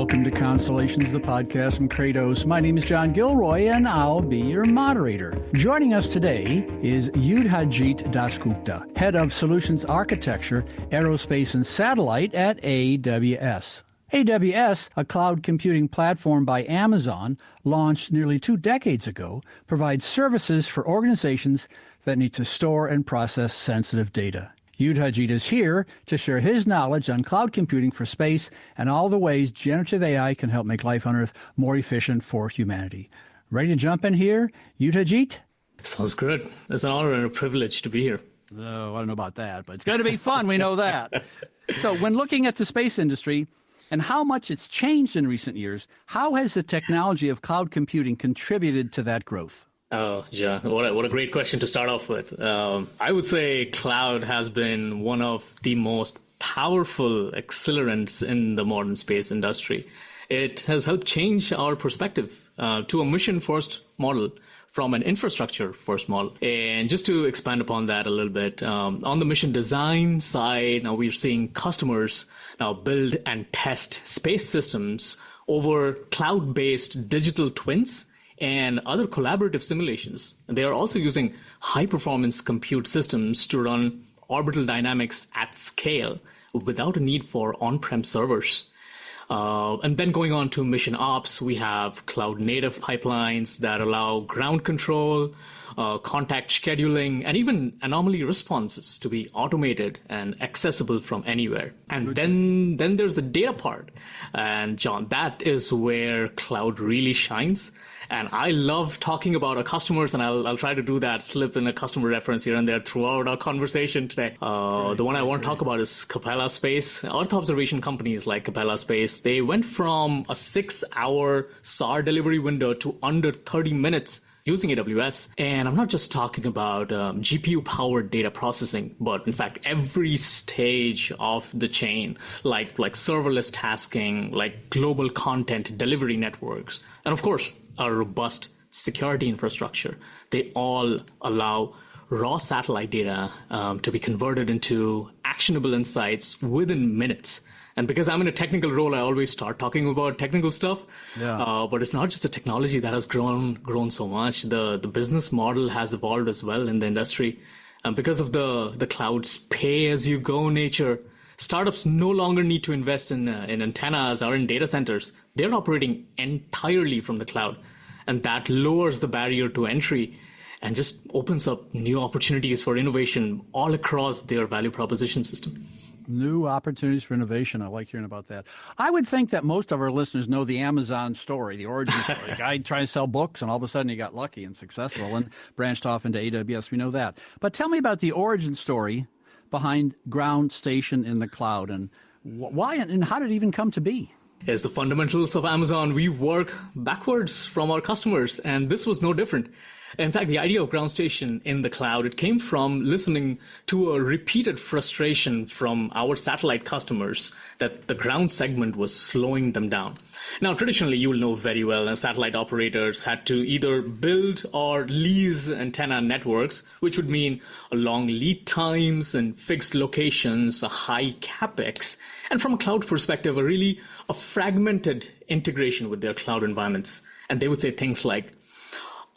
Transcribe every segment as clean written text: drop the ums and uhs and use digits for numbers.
Welcome to Constellations, the podcast from Kratos. My name is John Gilroy, and I'll be your moderator. Joining us today is Yudhajeet Dasgupta, Head of Solutions Architecture, Aerospace and Satellite at AWS. AWS, a cloud computing platform by Amazon, launched nearly 2 decades ago, provides services for organizations that need to store and process sensitive data. Yudhajeet is here to share his knowledge on cloud computing for space and all the ways generative AI can help make life on Earth more efficient for humanity. Ready to jump in here, Yudhajeet? Sounds good. It's an honor and a privilege to be here. Oh, I don't know about that, but it's going to be fun. We know that. So when looking at the space industry and how much it's changed in recent years, how has the technology of cloud computing contributed to that growth? Oh, John, what a great question to start off with. I would say cloud has been one of the most powerful accelerants in the modern space industry. It has helped change our perspective to a mission-first model from an infrastructure-first model. And just to expand upon that a little bit, on the mission design side, now we're seeing customers now build and test space systems over cloud-based digital twins and other collaborative simulations. They are also using high-performance compute systems to run orbital dynamics at scale without a need for on-prem servers. And then going on to mission ops, we have cloud-native pipelines that allow ground control, contact scheduling, and even anomaly responses to be automated and accessible from anywhere. And then there's the data part. And John, that is where cloud really shines. And I love talking about our customers, and I'll try to do that, slip in a customer reference here and there throughout our conversation today. The one I want to talk about is Capella Space. Earth observation companies like Capella Space, they went from a 6-hour SAR delivery window to under 30 minutes using AWS. And I'm not just talking about GPU-powered data processing, but in fact, every stage of the chain, like serverless tasking, like global content delivery networks, and of course, a robust security infrastructure. They all allow raw satellite data to be converted into actionable insights within minutes. And because I'm in a technical role, I always start talking about technical stuff. Yeah. But it's not just the technology that has grown so much. The business model has evolved as well in the industry. And because of the cloud's pay-as-you-go nature, startups no longer need to invest in antennas or in data centers. They're operating entirely from the cloud. And that lowers the barrier to entry and just opens up new opportunities for innovation all across their value proposition system. New opportunities for innovation. I like hearing about that. I would think that most of our listeners know the Amazon story, the origin story. The guy trying to sell books, and all of a sudden he got lucky and successful and branched off into AWS. We know that. But tell me about the origin story behind ground station in the cloud, and why and how did it even come to be? As the fundamentals of Amazon, we work backwards from our customers, and this was no different. In fact, the idea of ground station in the cloud, it came from listening to a repeated frustration from our satellite customers that the ground segment was slowing them down. Now, traditionally, you will know very well that satellite operators had to either build or lease antenna networks, which would mean long lead times and fixed locations, a high capex, and from a cloud perspective, a fragmented integration with their cloud environments. And they would say things like,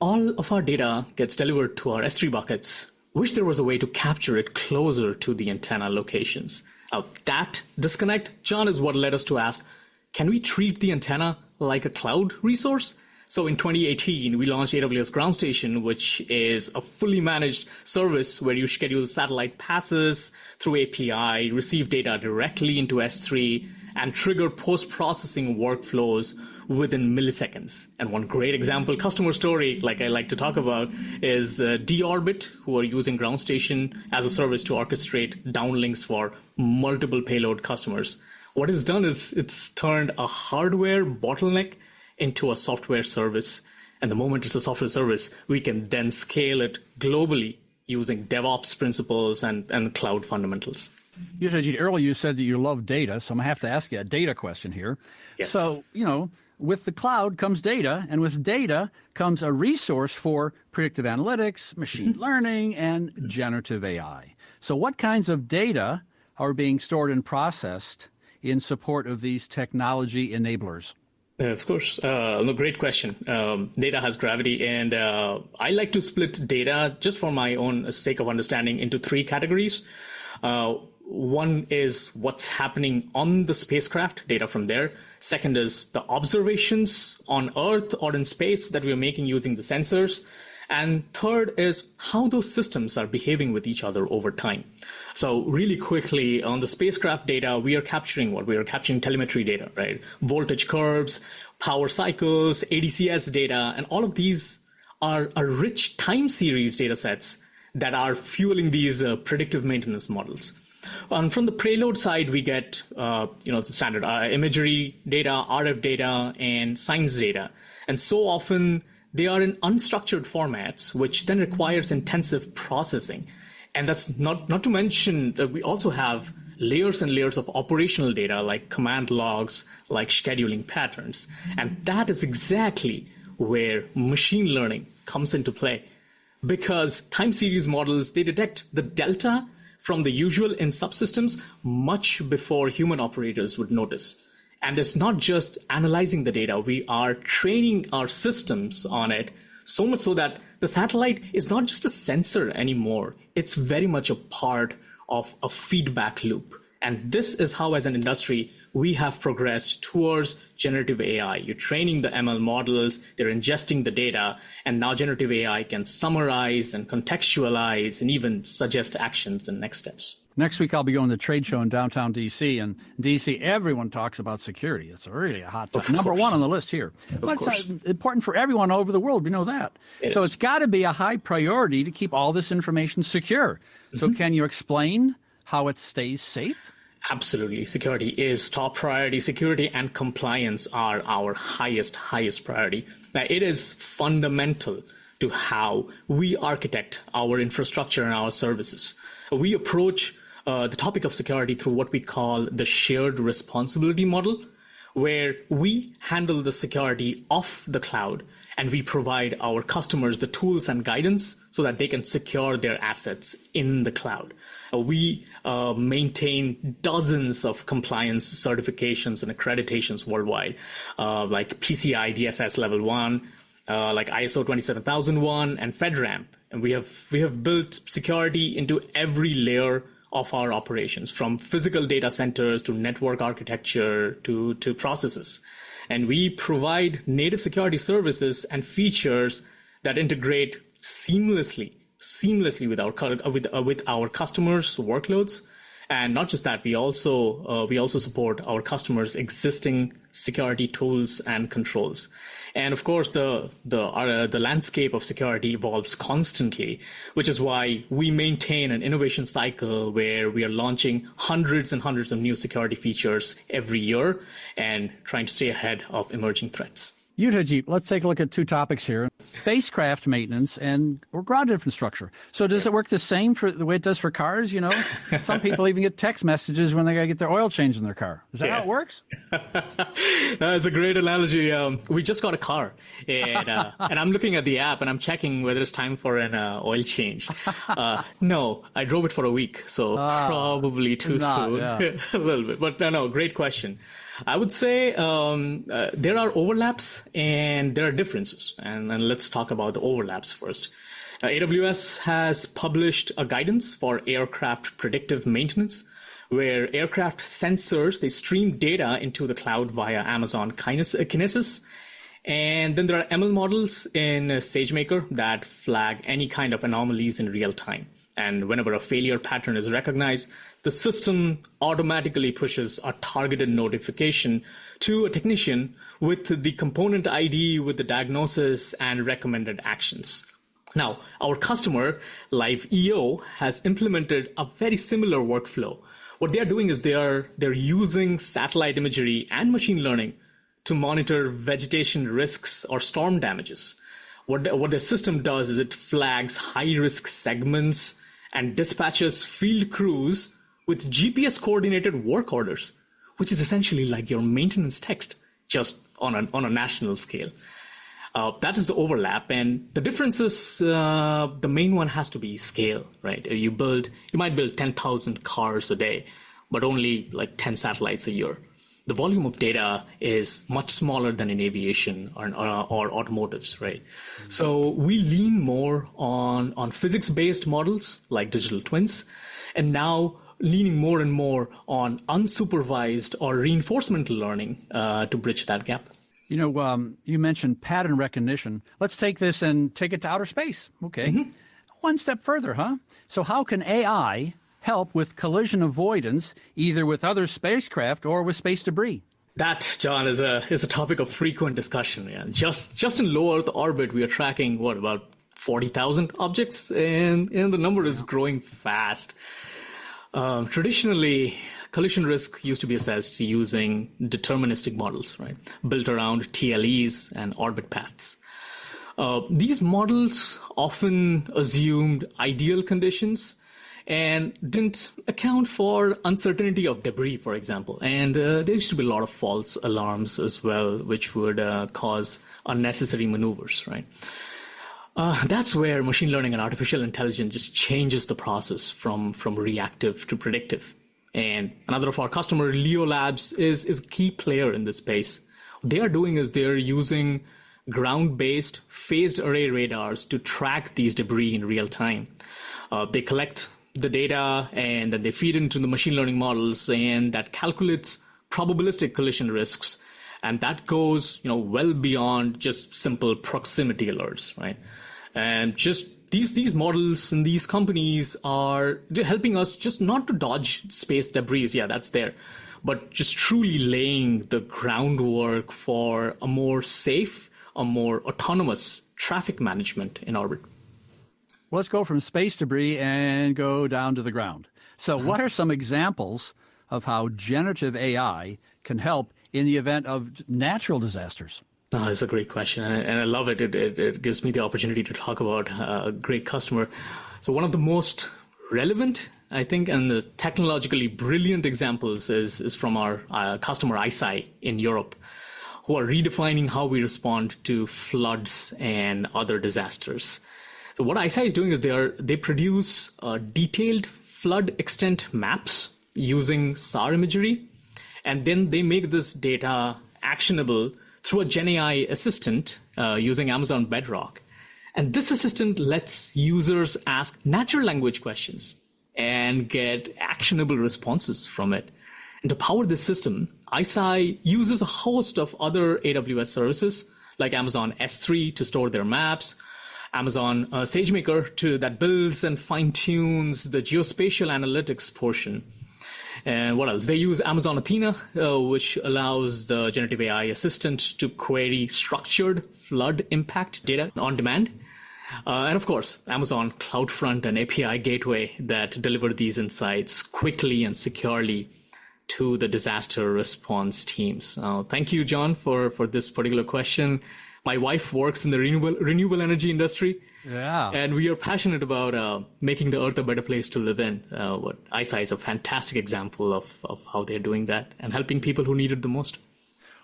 all of our data gets delivered to our S3 buckets. Wish there was a way to capture it closer to the antenna locations. Now, that disconnect, John, is what led us to ask, can we treat the antenna like a cloud resource? So in 2018, we launched AWS Ground Station, which is a fully managed service where you schedule satellite passes through API, receive data directly into S3, and trigger post-processing workflows within milliseconds. And one great example, customer story, like I like to talk about, is D-Orbit, who are using Ground Station as a service to orchestrate downlinks for multiple payload customers. What it's done is it's turned a hardware bottleneck into a software service. And the moment it's a software service, we can then scale it globally using DevOps principles and cloud fundamentals. Yudhajeet, earlier you said that you love data, so I'm going to have to ask you a data question here. Yes. So, with the cloud comes data, and with data comes a resource for predictive analytics, machine learning, and generative AI. So what kinds of data are being stored and processed in support of these technology enablers? Of course. No, great question. Data has gravity, and I like to split data, just for my own sake of understanding, into three categories. One is what's happening on the spacecraft, data from there. Second is the observations on Earth or in space that we're making using the sensors. And third is how those systems are behaving with each other over time. So really quickly, on the spacecraft data, we are capturing what? We are capturing telemetry data, right? Voltage curves, power cycles, ADCS data, and all of these are rich time series data sets that are fueling these predictive maintenance models. And from the payload side, we get the standard imagery data, RF data, and science data. And so often they are in unstructured formats, which then requires intensive processing. And that's not to mention that we also have layers and layers of operational data, like command logs, like scheduling patterns. And that is exactly where machine learning comes into play. Because time series models, they detect the delta from the usual in subsystems much before human operators would notice. And it's not just analyzing the data, we are training our systems on it, so much so that the satellite is not just a sensor anymore. It's very much a part of a feedback loop. And this is how, as an industry, we have progressed towards generative AI. You're training the ML models, they're ingesting the data, and now generative AI can summarize and contextualize and even suggest actions and next steps. Next week, I'll be going to the trade show in downtown D.C. And D.C., everyone talks about security. It's really a hot topic. Number one on the list here. But it's important for everyone all over the world. We know that. So it's got to be a high priority to keep all this information secure. So can you explain how it stays safe? Absolutely. Security is top priority. Security and compliance are our highest priority. Now, it is fundamental to how we architect our infrastructure and our services. We approach the topic of security through what we call the shared responsibility model, where we handle the security off the cloud and we provide our customers the tools and guidance so that they can secure their assets in the cloud. We maintain dozens of compliance certifications and accreditations worldwide, like PCI DSS Level 1, like ISO 27001 and FedRAMP. And we have built security into every layer of our operations, from physical data centers to network architecture to processes. And we provide native security services and features that integrate seamlessly with our customers' workloads. And not just that, we also support our customers' existing security tools and controls. And of course, the landscape of security evolves constantly, which is why we maintain an innovation cycle where we are launching hundreds and hundreds of new security features every year and trying to stay ahead of emerging threats. Yudhajeet, let's take a look at two topics here. Spacecraft maintenance and ground infrastructure. So does it work the same for the way it does for cars? You know, some people even get text messages when they got to get their oil changed in their car. Is that how it works? That's a great analogy. We just got a car, and I'm looking at the app and I'm checking whether it's time for an oil change. No, I drove it for a week, so probably too soon. Yeah. A little bit, but no, great question. I would say there are overlaps and there are differences. And let's talk about the overlaps first. AWS has published a guidance for aircraft predictive maintenance, where aircraft sensors, they stream data into the cloud via Amazon Kinesis. And then there are ML models in SageMaker that flag any kind of anomalies in real time. And whenever a failure pattern is recognized, the system automatically pushes a targeted notification to a technician with the component ID, with the diagnosis and recommended actions. Now, our customer, Live EO, has implemented a very similar workflow. What they're doing is they're using satellite imagery and machine learning to monitor vegetation risks or storm damages. What the system does is it flags high-risk segments and dispatches field crews with GPS-coordinated work orders, which is essentially like your maintenance text, just on a national scale. That is the overlap, and the difference is the main one has to be scale, right? You might build 10,000 cars a day, but only like 10 satellites a year. The volume of data is much smaller than in aviation or automotives, right? Mm-hmm. So we lean more on physics-based models like digital twins, and now leaning more and more on unsupervised or reinforcement learning to bridge that gap. You mentioned pattern recognition. Let's take this and take it to outer space. Okay. Mm-hmm. One step further, huh? So how can AI help with collision avoidance, either with other spacecraft or with space debris? That, John, is a topic of frequent discussion. Yeah. Just in low Earth orbit, we are tracking, about 40,000 objects, and the number is growing fast. Traditionally, collision risk used to be assessed using deterministic models, right, built around TLEs and orbit paths. These models often assumed ideal conditions and didn't account for uncertainty of debris, for example. And there used to be a lot of false alarms as well, which would cause unnecessary maneuvers, right? That's where machine learning and artificial intelligence just changes the process from reactive to predictive. And another of our customer, Leo Labs, is a key player in this space. What they are doing is they're using ground-based phased array radars to track these debris in real time. They collect the data and then they feed into the machine learning models, and that calculates probabilistic collision risks. And that goes, well beyond just simple proximity alerts, right? And just these models and these companies are helping us just not to dodge space debris. Yeah, that's there. But just truly laying the groundwork for a more safe, a more autonomous traffic management in orbit. Let's go from space debris and go down to the ground. So what are some examples of how generative AI can help in the event of natural disasters? Oh, that's a great question, and I love it. It gives me the opportunity to talk about a great customer. So one of the most relevant, I think, and the technologically brilliant examples is from our customer ISAI in Europe, who are redefining how we respond to floods and other disasters. So what ISAI is doing is they produce detailed flood extent maps using SAR imagery, and then they make this data actionable through a GenAI assistant using Amazon Bedrock. And this assistant lets users ask natural language questions and get actionable responses from it. And to power this system, ISAI uses a host of other AWS services like Amazon S3 to store their maps, Amazon SageMaker that builds and fine-tunes the geospatial analytics portion. And what else? They use Amazon Athena, which allows the generative AI assistant to query structured flood impact data on demand. And of course, Amazon CloudFront and API Gateway that deliver these insights quickly and securely to the disaster response teams. Thank you, John, for this particular question. My wife works in the renewable energy industry. Yeah. And we are passionate about making the Earth a better place to live in. What ISAI is a fantastic example of how they're doing that and helping people who need it the most.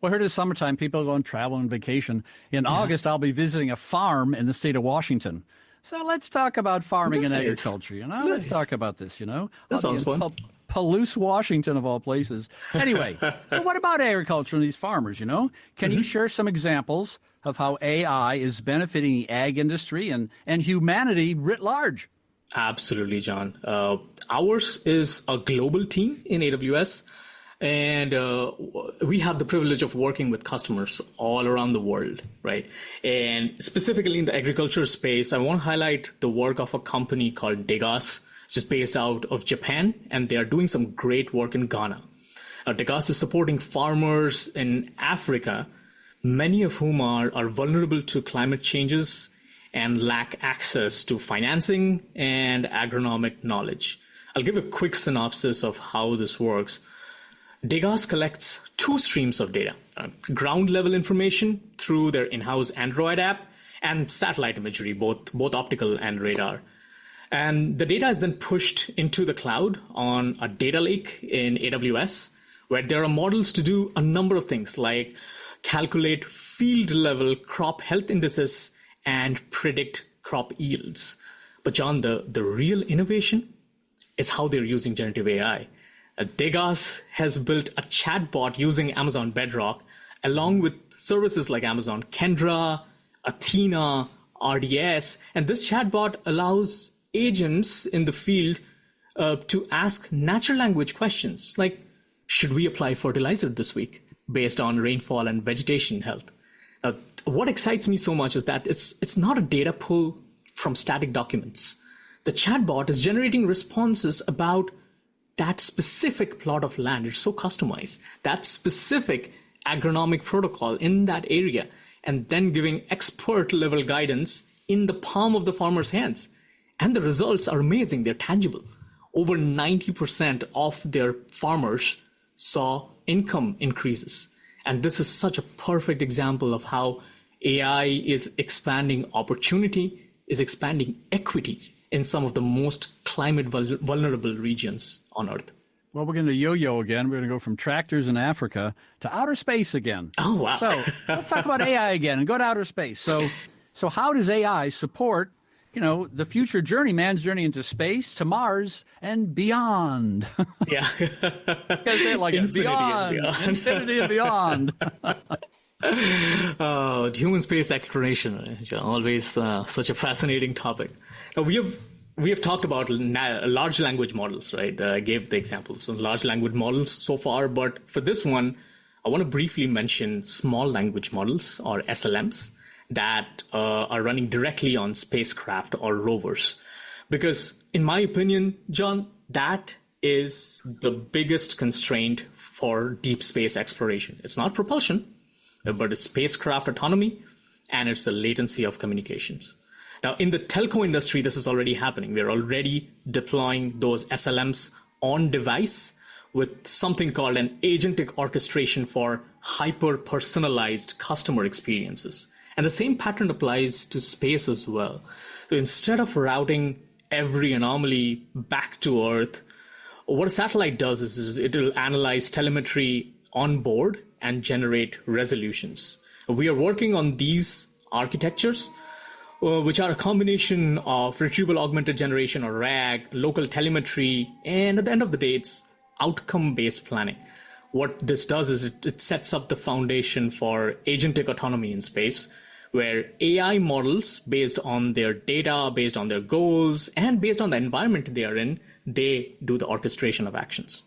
Well, here it is summertime. People are going travel and vacation. In August, I'll be visiting a farm in the state of Washington. So let's talk about farming and agriculture. Let's talk about this. That sounds fun. Palouse, Washington, of all places. Anyway, so what about agriculture and these farmers? Can you share some examples of how AI is benefiting the ag industry and humanity writ large? Absolutely, John. Ours is a global team in AWS, and we have the privilege of working with customers all around the world, right? And specifically in the agriculture space, I want to highlight the work of a company called Degas, which is based out of Japan, and they are doing some great work in Ghana. Degas is supporting farmers in Africa, many of whom are vulnerable to climate changes and lack access to financing and agronomic knowledge. I'll give a quick synopsis of how this works. Degas collects two streams of data, ground level information through their in-house Android app and satellite imagery, both optical and radar. And the data is then pushed into the cloud on a data lake in AWS, where there are models to do a number of things like calculate field level crop health indices and predict crop yields. But John, the real innovation is how they're using generative AI. Degas has built a chatbot using Amazon Bedrock, along with services like Amazon Kendra, Athena, RDS. And this chatbot allows agents in the field to ask natural language questions like, should we apply fertilizer this week based on rainfall and vegetation health? What excites me so much is that it's not a data pull from static documents. The chatbot is generating responses about that specific plot of land. It's so customized, that specific agronomic protocol in that area, and then giving expert level guidance in the palm of the farmer's hands. And the results are amazing. They're tangible. Over 90% of their farmers saw income increases. And this is such a perfect example of how AI is expanding opportunity, is expanding equity in some of the most climate vulnerable regions on Earth. Well, we're going to yo-yo again. We're going to go from tractors in Africa to outer space again. Oh, wow. So let's talk about AI again and go to outer space. So how does AI support, the future journey, man's journey into space, to Mars, and beyond? Yeah. Because like beyond, infinity and beyond. Human space exploration, always such a fascinating topic. Now, we have talked about large language models, right? I gave the examples of large language models so far, but for this one, I want to briefly mention small language models, or SLMs, that are running directly on spacecraft or rovers. Because in my opinion, John, that is the biggest constraint for deep space exploration. It's not propulsion, but it's spacecraft autonomy, and it's the latency of communications. Now, in the telco industry, this is already happening. We're already deploying those SLMs on device with something called an agentic orchestration for hyper-personalized customer experiences. And the same pattern applies to space as well. So instead of routing every anomaly back to Earth, what a satellite does is it will analyze telemetry on board and generate resolutions. We are working on these architectures, which are a combination of retrieval augmented generation, or RAG, local telemetry, and at the end of the day, it's outcome-based planning. What this does is it sets up the foundation for agentic autonomy in space, where AI models, based on their data, based on their goals, and based on the environment they are in, they do the orchestration of actions.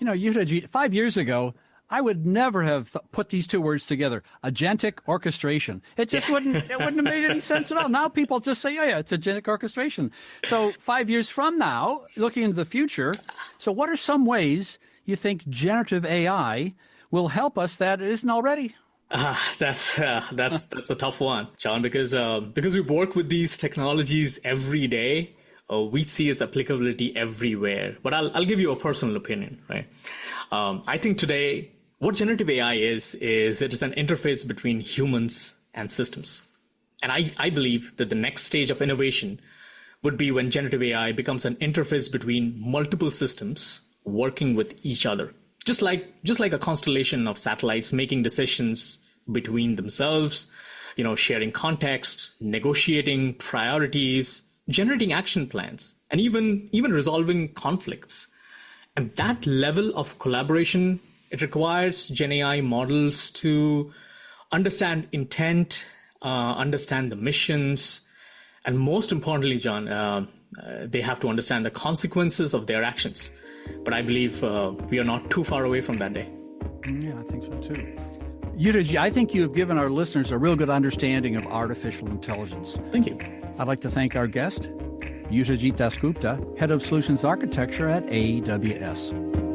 Yudhajeet, 5 years ago, I would never have put these two words together, agentic orchestration. It just wouldn't have made any sense at all. Now people just say, yeah, it's agentic orchestration. So 5 years from now, looking into the future, so what are some ways you think generative AI will help us that it isn't already? That's a tough one, John, because we work with these technologies every day. We see its applicability everywhere. But I'll give you a personal opinion, right? I think today, what generative AI is it is an interface between humans and systems. And I believe that the next stage of innovation would be when generative AI becomes an interface between multiple systems working with each other. Just like a constellation of satellites making decisions between themselves, sharing context, negotiating priorities, generating action plans, and even resolving conflicts. And that level of collaboration, it requires Gen AI models to understand intent, understand the missions, and most importantly, John, they have to understand the consequences of their actions. But I believe we are not too far away from that day. Yeah, I think so too. Yudhajeet, I think you've given our listeners a real good understanding of artificial intelligence. Thank you. I'd like to thank our guest, Yudhajeet Dasgupta, Head of Solutions Architecture at AWS.